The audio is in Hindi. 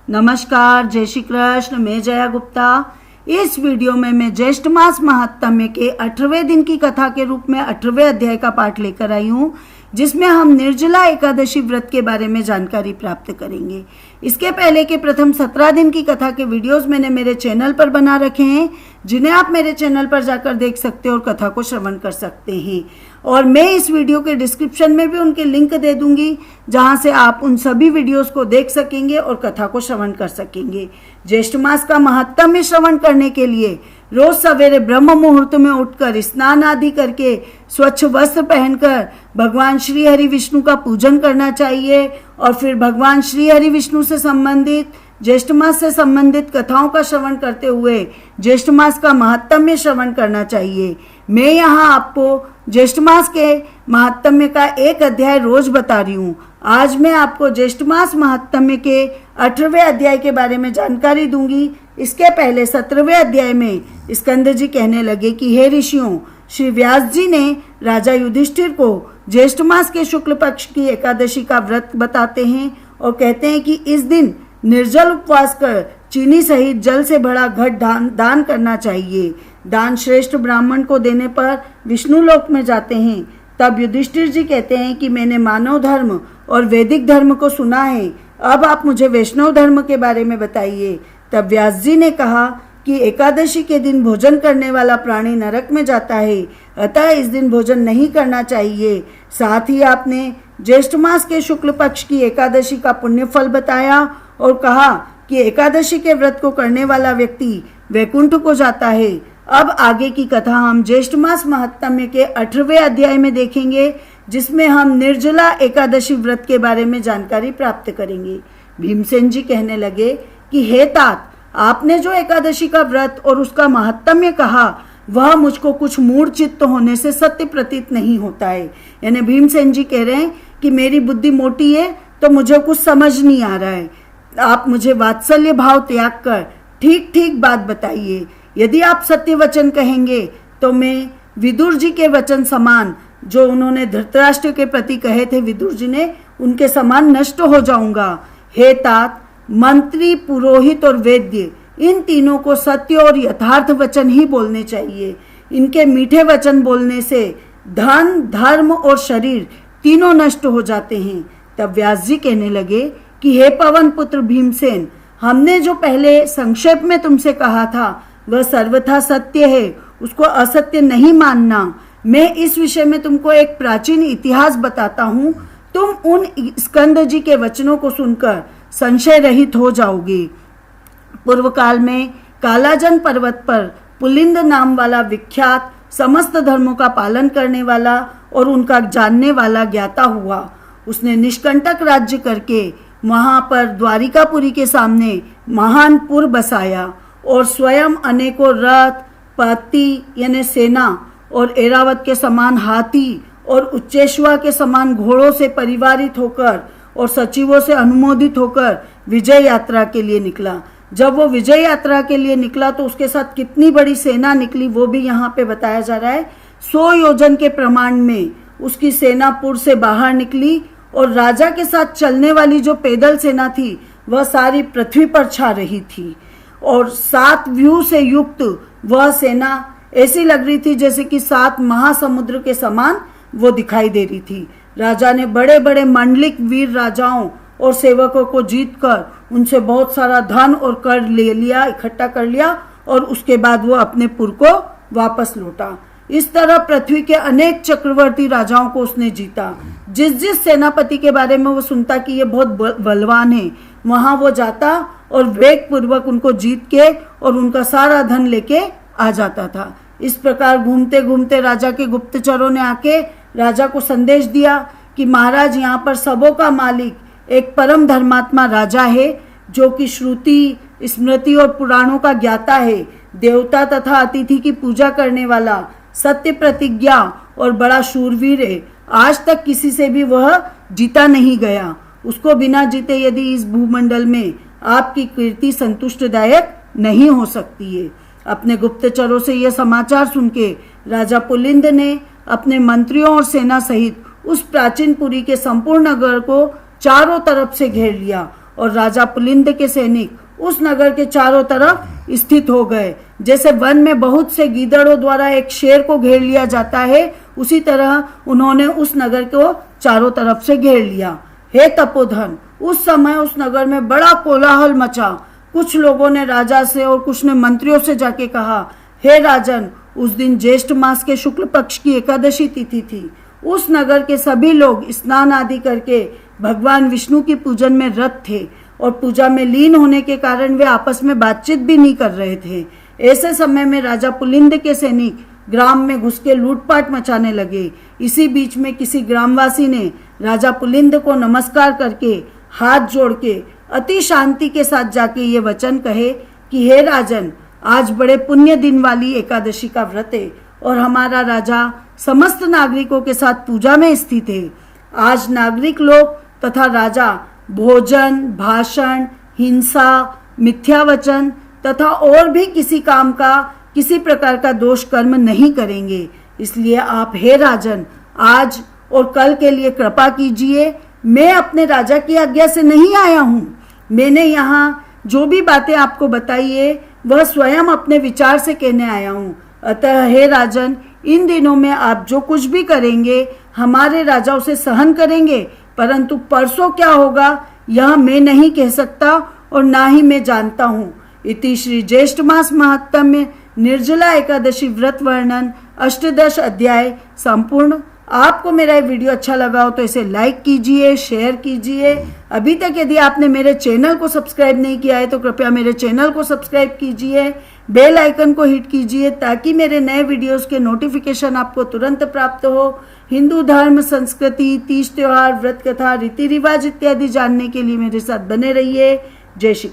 नमस्कार, जय श्री कृष्ण। मैं जया गुप्ता। इस वीडियो में मैं ज्येष्ठ मास महात्म्य के 18वें दिन की कथा के रूप में 18वें अध्याय का पाठ लेकर आई हूँ, जिसमें हम निर्जला एकादशी व्रत के बारे में जानकारी प्राप्त करेंगे। इसके पहले के प्रथम 17 दिन की कथा के वीडियोस मैंने मेरे चैनल पर बना रखे हैं, जिन्हें आप मेरे चैनल पर जाकर देख सकते हो और कथा को श्रवण कर सकते हैं। और मैं इस वीडियो के डिस्क्रिप्शन में भी उनके लिंक दे दूंगी, जहां से आप उन सभी वीडियोस को देख सकेंगे और कथा को श्रवण कर सकेंगे। ज्येष्ठ मास का महात्म्य श्रवण करने के लिए रोज सवेरे ब्रह्म मुहूर्त में उठकर स्नान आदि करके स्वच्छ वस्त्र पहनकर भगवान श्री हरि विष्णु का पूजन करना चाहिए और फिर भगवान श्री हरि विष्णु से संबंधित ज्येष्ठ मास से संबंधित कथाओं का श्रवण करते हुए ज्येष्ठ मास का महात्म्य श्रवण करना चाहिए। मैं यहाँ आपको ज्येष्ठ मास के महात्म्य का एक अध्याय रोज बता रही हूँ। आज मैं आपको ज्येष्ठ मास महात्म्य के 18वें अध्याय के बारे में जानकारी दूंगी। इसके पहले 17वें अध्याय में स्कंद जी कहने लगे कि हे ऋषियों, श्री व्यास जी ने राजा युधिष्ठिर को ज्येष्ठ मास के शुक्ल पक्ष की एकादशी का व्रत बताते हैं और कहते हैं कि इस दिन निर्जल उपवास कर चीनी सहित जल से भरा घट दान करना चाहिए। दान श्रेष्ठ ब्राह्मण को देने पर विष्णु लोक में जाते हैं। तब युधिष्ठिर जी कहते हैं कि मैंने मानव धर्म और वैदिक धर्म को सुना है, अब आप मुझे वैष्णव धर्म के बारे में बताइए। तब व्यास जी ने कहा कि एकादशी के दिन भोजन करने वाला प्राणी नरक में जाता है, अतः इस दिन भोजन नहीं करना चाहिए। साथ ही आपने ज्येष्ठ मास के शुक्ल पक्ष की एकादशी का पुण्य फल बताया और कहा कि एकादशी के व्रत को करने वाला व्यक्ति वैकुंठ को जाता है। अब आगे की कथा हम ज्येष्ठ मास महात्म्य के 18वें अध्याय में देखेंगे, जिसमें हम निर्जला एकादशी व्रत के बारे में जानकारी प्राप्त करेंगे। भीमसेन जी कहने लगे कि हे तात, आपने जो एकादशी का व्रत और उसका महात्म्य कहा, वह मुझको कुछ मूढ़ चित्त होने से सत्य प्रतीत नहीं होता है। यानी भीमसेन जी कह रहे हैं कि मेरी बुद्धि मोटी है तो मुझे कुछ समझ नहीं आ रहा है। आप मुझे वात्सल्य भाव त्याग कर ठीक ठीक बात बताइए। यदि आप सत्य वचन कहेंगे तो मैं विदुर जी के वचन समान, जो उन्होंने धृतराष्ट्र के प्रति कहे थे विदुर जी ने, उनके समान नष्ट हो जाऊंगा। हे तात, मंत्री, पुरोहित और वैद्य, इन तीनों को सत्य और यथार्थ वचन ही बोलने चाहिए। इनके मीठे वचन बोलने से धन, धर्म और शरीर तीनों नष्ट हो जाते हैं। तब व्यास जी कहने लगे कि हे पवन पुत्र भीमसेन, हमने जो पहले संक्षेप में तुमसे कहा था वह सर्वथा सत्य है, उसको असत्य नहीं मानना। मैं इस विषय में तुमको एक प्राचीन इतिहास बताता हूँ, तुम उन स्कंद जी के वचनों को सुनकर संशय रहित हो जाओगे। पूर्व काल में कालाजन पर्वत पर पुलिंद नाम वाला विख्यात, समस्त धर्मों का पालन करने वाला और उनका जानने वाला ज्ञाता हुआ। उसने निष्कंटक राज्य करके वहां पर द्वारिकापुरी के सामने महान पुर बसाया और स्वयं अनेकों रथ, पत्ती यानी सेना और एरावत के समान हाथी और उच्चेश्वा के समान घोड़ों से परिवारित होकर और सचिवों से अनुमोदित होकर विजय यात्रा के लिए निकला। जब वो विजय यात्रा के लिए निकला तो उसके साथ कितनी बड़ी सेना निकली वो भी यहाँ पे बताया जा रहा है। 100 योजन के प्रमाण में उसकी सेना पुर से बाहर निकली और राजा के साथ चलने वाली जो पैदल सेना थी वह सारी पृथ्वी पर छा रही थी और 7 व्यूह से युक्त वह सेना ऐसी लग रही थी जैसे कि 7 महासमुद्र के समान वो दिखाई दे रही थी। राजा ने बड़े बड़े मंडलिक वीर राजाओं और सेवकों को जीतकर उनसे बहुत सारा धन और कर ले लिया, इकट्ठा कर लिया और उसके बाद वो अपने पुर को वापस लौटा। इस तरह पृथ्वी के अनेक चक्रवर्ती राजाओं को उसने जीता। जिस जिस सेनापति के बारे में वो सुनता कि ये बहुत बलवान है, वहां वो जाता और वेग पूर्वक उनको जीत के और उनका सारा धन लेके आ जाता था। इस प्रकार घूमते घूमते राजा के गुप्तचरों ने आके राजा को संदेश दिया कि महाराज, यहाँ पर सबों का मालिक एक परम धर्मात्मा राजा है, जो कि श्रुति, स्मृति और पुराणों का ज्ञाता है, देवता तथा अतिथि की पूजा करने वाला, सत्य प्रतिज्ञा और बड़ा शूरवीर है। आज तक किसी से भी वह जीता नहीं गया। उसको बिना जीते यदि इस भूमंडल में आपकी कीर्ति संतुष्टदायक नहीं हो सकती है। अपने गुप्तचरों से यह समाचार सुन के राजा पुलिंद ने अपने मंत्रियों और सेना सहित उस प्राचीन पुरी के संपूर्ण नगर को चारों तरफ से घेर लिया और राजा पुलिंद के सैनिक उस नगर के चारों तरफ स्थित हो गए। जैसे वन में बहुत से गीदड़ों द्वारा एक शेर को घेर लिया जाता है, उसी तरह उन्होंने उस नगर को चारों तरफ से घेर लिया। हे तपोधन, उस समय उस नगर में बड़ा कोलाहल मचा। कुछ लोगों ने राजा से और कुछ ने मंत्रियों से जाके कहा, हे राजन, उस दिन ज्येष्ठ मास के शुक्ल पक्ष की एकादशी तिथि थी। उस नगर के सभी लोग स्नान आदि करके भगवान विष्णु की पूजन में रत थे और पूजा में लीन होने के कारण वे आपस में बातचीत भी नहीं कर रहे थे। ऐसे समय में राजा पुलिंद के सैनिक ग्राम में घुस के लूटपाट मचाने लगे। इसी बीच में किसी ग्रामवासी ने राजा पुलिंद को नमस्कार करके हाथ जोड़ के अति शांति के साथ जाके ये वचन कहे कि हे राजन, आज बड़े पुण्य दिन वाली एकादशी का व्रत है और हमारा राजा समस्त नागरिकों के साथ पूजा में स्थित है। आज नागरिक लोग तथा राजा भोजन, भाषण, हिंसा, मिथ्या वचन तथा और भी किसी काम का, किसी प्रकार का दोष कर्म नहीं करेंगे। इसलिए आप हे राजन, आज और कल के लिए कृपा कीजिए। मैं अपने राजा की आज्ञा से नहीं आया हूँ। मैंने यहाँ जो भी बातें आपको बताई है वह स्वयं अपने विचार से कहने आया हूँ। अतः हे राजन, इन दिनों में आप जो कुछ भी करेंगे हमारे राजा उसे सहन करेंगे, परंतु परसों क्या होगा यह मैं नहीं कह सकता और ना ही मैं जानता हूँ। इति श्री ज्येष्ठ मास महात्म्य निर्जला एकादशी व्रत वर्णन 18 अध्याय संपूर्ण। आपको मेरा ये वीडियो अच्छा लगा हो तो इसे लाइक कीजिए, शेयर कीजिए। अभी तक यदि आपने मेरे चैनल को सब्सक्राइब नहीं किया है तो कृपया मेरे चैनल को सब्सक्राइब कीजिए, बेल आइकन को हिट कीजिए ताकि मेरे नए वीडियोस के नोटिफिकेशन आपको तुरंत प्राप्त हो। हिंदू धर्म, संस्कृति, तीज त्योहार, व्रत कथा, रीति रिवाज इत्यादि जानने के लिए मेरे साथ बने रहिए। जय श्री